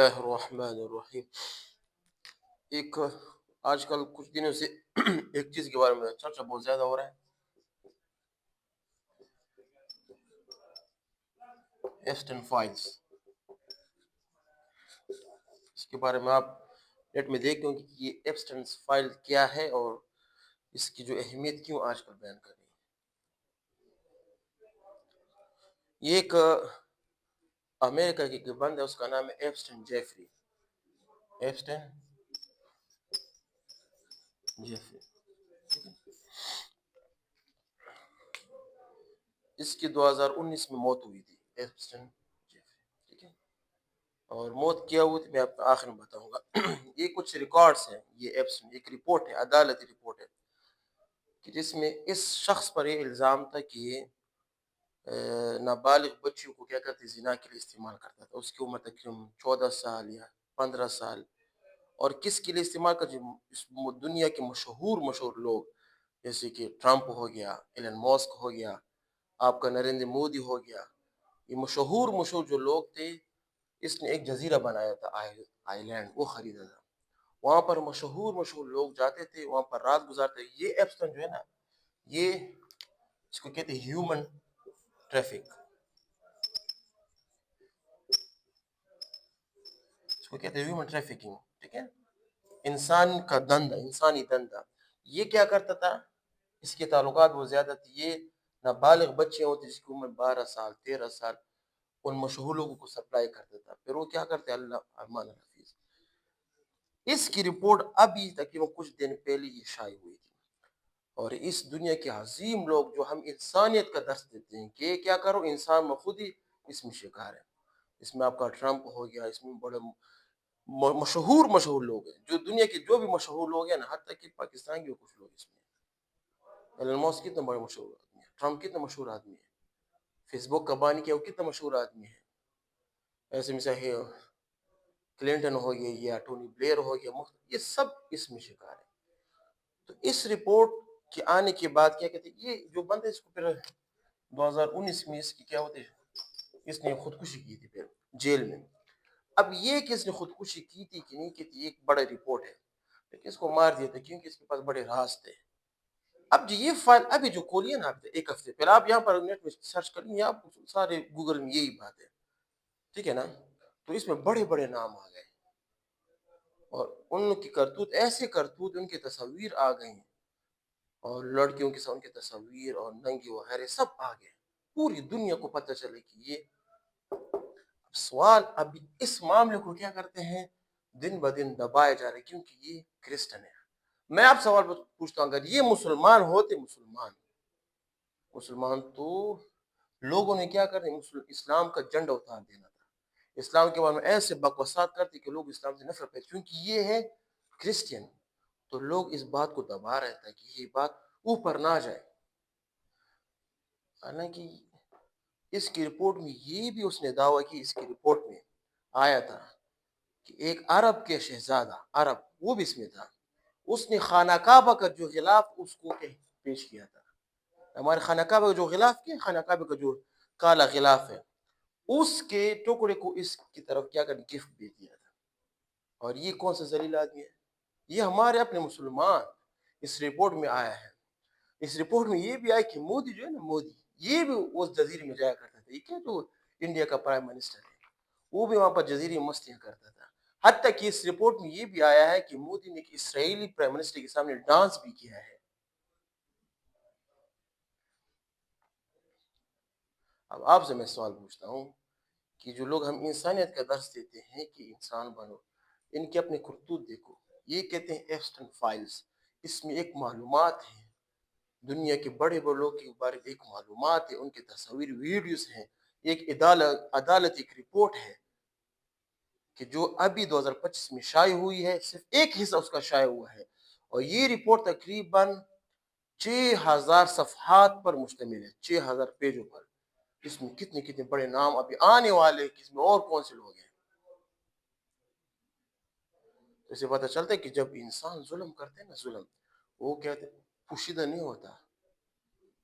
اللہ الرحمن الرحیم۔ ایک آج کل کچھ دنوں سے ایک چیز کے بارے میں چرچا بہت زیادہ ہو رہا ہے، ایپسٹین فائلز۔ اس کے بارے میں آپ نیٹ میں دیکھیں کہ یہ ایپسٹین فائل کیا ہے اور اس کی جو اہمیت کیوں آج کل بیان کر رہی ہے۔ یہ ایک امریکہ کی بند ہے، اس کا نام ہے ایپسٹین جیفری۔ ایپسٹین جیفری، اس کی 2019 میں موت ہوئی تھی، ایپسٹین جیفری، ٹھیک ہے۔ اور موت کیا ہوئی تھی میں آپ کو آخر میں بتاؤں گا۔ یہ کچھ ریکارڈز ہیں، یہ ایپسٹین ایک رپورٹ ہے، عدالتی رپورٹ ہے، کہ جس میں اس شخص پر یہ الزام تھا کہ یہ نابالغ بچیوں کو کیا کرتے زنا کے لیے استعمال کرتا تھا۔ اس کی عمر تقریباً 14 سال یا 15 سال، اور کس کے لیے استعمال کرتا؟ اس دنیا کے مشہور لوگ، جیسے کہ ٹرمپ ہو گیا، ایلن ماسک ہو گیا، آپ کا نریندر مودی ہو گیا، یہ مشہور جو لوگ تھے۔ اس نے ایک جزیرہ بنایا تھا، آئی لینڈ، وہ خریدا تھا۔ وہاں پر مشہور لوگ جاتے تھے، وہاں پر رات گزارتے۔ یہ ایپسٹین جو ہے نا، یہ اس کو کہتے ہیں ہیومن ٹریفک، اس کو کہتے ہیں ہیومن ٹریفکنگ، ٹھیک ہے، انسان کا دندہ، انسانی دندہ۔ یہ کیا کرتا تھا؟ اس کے تعلقات بہت زیادہ تھے۔ یہ نابالغ بچے ہوتے جس کی عمر 12 سال 13 سال، ان مشہور لوگوں کو سپلائی کرتا تھا۔ پھر وہ کیا کرتے؟ اللہ امان الحفیظ۔ اس کی رپورٹ ابھی تقریباً کچھ دن پہلے یہ شائع ہوئی تھی، اور اس دنیا کے عظیم لوگ جو ہم انسانیت کا درس دیتے ہیں کہ کیا کرو، انسان میں خود ہی اس میں شکار ہے۔ اس میں آپ کا ٹرمپ ہو گیا، اس میں بڑے مشہور لوگ ہیں، جو دنیا کے جو بھی مشہور لوگ ہیں نا، حتیٰ کہ پاکستان کے کچھ لوگ اس میں ہیں۔ ایلن ماسک کتنا بڑے مشہور آدمی ہے، ٹرمپ کتنا مشہور آدمی ہے، فیس بک کا بانی کیا وہ کتنا مشہور آدمی ہے۔ ایسے مثال ہے کلنٹن ہو گیا یا ٹونی بلیئر ہو گیا، یہ سب اس میں شکار ہے۔ تو اس رپورٹ کے آنے کے بعد کیا کہتے ہیں، یہ جو بندہ اس کو پھر 2019 میں اس کی کیا ہوتے، اس نے خودکشی کی تھی پھر جیل میں۔ اب یہ کہ اس نے خودکشی کی تھی کہ نہیں کی تھی، ایک بڑا رپورٹ ہے، لیکن اس کو مار دیا تھا کیونکہ اس کے پاس بڑے راز تھے۔ اب جو یہ فائل ابھی جو کھولی ہے نا، ایک ہفتے پہلے، آپ یہاں پر نیٹ میں سرچ کر لیں، آپ سارے گوگل میں یہی بات ہے، ٹھیک ہے نا۔ تو اس میں بڑے نام آ گئے، اور ان کی کرتوت، ایسے کرتوت، ان کی تصاویر آ گئی ہیں، اور لڑکیوں کے ساتھ ان کی تصاویر اور ننگی وغیرہ سب آ گئے۔ پوری دنیا کو پتہ چلے کہ یہ سوال اب اس معاملے کو کیا کرتے ہیں، دن بدن دبائے جا رہے، کیونکہ یہ کرسچن ہے۔ میں آپ سوال پوچھتا ہوں، اگر یہ مسلمان ہوتے، مسلمان تو لوگوں نے کیا کرنا، اسلام کا جھنڈا اتار دینا تھا، اسلام کے بارے میں ایسے بکواسات کرتے کہ لوگ اسلام سے نفرت کرتے، کیونکہ یہ ہے کرسچین۔ تو لوگ اس بات کو دبا رہے تھے کہ یہ بات اوپر نہ جائے۔ حالانکہ اس کی رپورٹ میں یہ بھی اس نے دعویٰ کی، اس کی رپورٹ میں آیا تھا کہ ایک عرب کے شہزادہ، عرب وہ بھی اس میں تھا، اس نے خانہ کعبہ کا جو غلاف اس کو پیش کیا تھا۔ ہمارے خانہ کعبہ کا جو غلاف کیا، خانہ کعبہ کا جو کالا غلاف ہے، اس کے ٹکڑے کو اس کی طرف کیا کر گفٹ دے دیا تھا۔ اور یہ کون سا ذلیل آدمی ہے؟ یہ ہمارے اپنے مسلمان، اس رپورٹ میں آیا ہے۔ اس رپورٹ میں یہ بھی آیا کہ مودی جو ہے نا، مودی یہ بھی اس جزیرے میں جایا کرتا تھا، یہ کیا جو انڈیا کا پرائم منسٹر ہے، وہ بھی وہاں پر جزیرے مستیاں کرتا تھا۔ حتیٰ کہ اس رپورٹ میں یہ بھی آیا ہے کہ مودی نے اسرائیلی پرائم منسٹر کے سامنے ڈانس بھی کیا ہے۔ اب آپ سے میں سوال پوچھتا ہوں کہ جو لوگ ہم انسانیت کا درس دیتے ہیں کہ انسان بنو، ان کے اپنے کرتوت دیکھو۔ یہ کہتے ہیں ایپسٹین فائلز، اس میں ایک معلومات ہیں، دنیا کے بڑے لوگ کے بارے میں ایک معلومات ہے، ان کے تصاویر ویڈیوز ہیں، ایک عدالتی ایک رپورٹ ہے کہ جو ابھی 2025 میں شائع ہوئی ہے، صرف ایک حصہ اس کا شائع ہوا ہے، اور یہ رپورٹ تقریباً 6000 صفحات پر مشتمل ہے، 6000 پیجوں پر۔ اس میں کتنے بڑے نام ابھی آنے والے، کس میں اور کون سے لوگ ہیں۔ تو اسے پتہ چلتا ہے کہ جب انسان ظلم کرتے ہیں نا، ظلم وہ کہتے پوشیدہ نہیں ہوتا،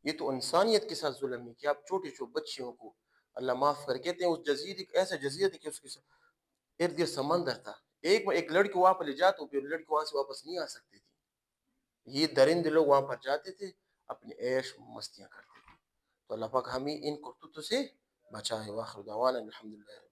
یہ تو انسانیت کے ساتھ ظلم ہے کہ آپ چھوٹے بچیوں کو اللہ معاف کر، کہتے ہیں اس جزیرے ایسا جزیرہ تھا کہ اس کے ساتھ ارد گرد سمندر تھا، ایک لڑکی وہاں پر لے جاتا تو پھر لڑکی وہاں سے واپس نہیں آ سکتی تھی، یہ درندے لوگ وہاں پر جاتے تھے، اپنے عیش مستیاں کرتے تھے. تو اللہ پاک ہمیں ان کرتوتوں سے بچائے. واخر دعوانا الحمدللہ.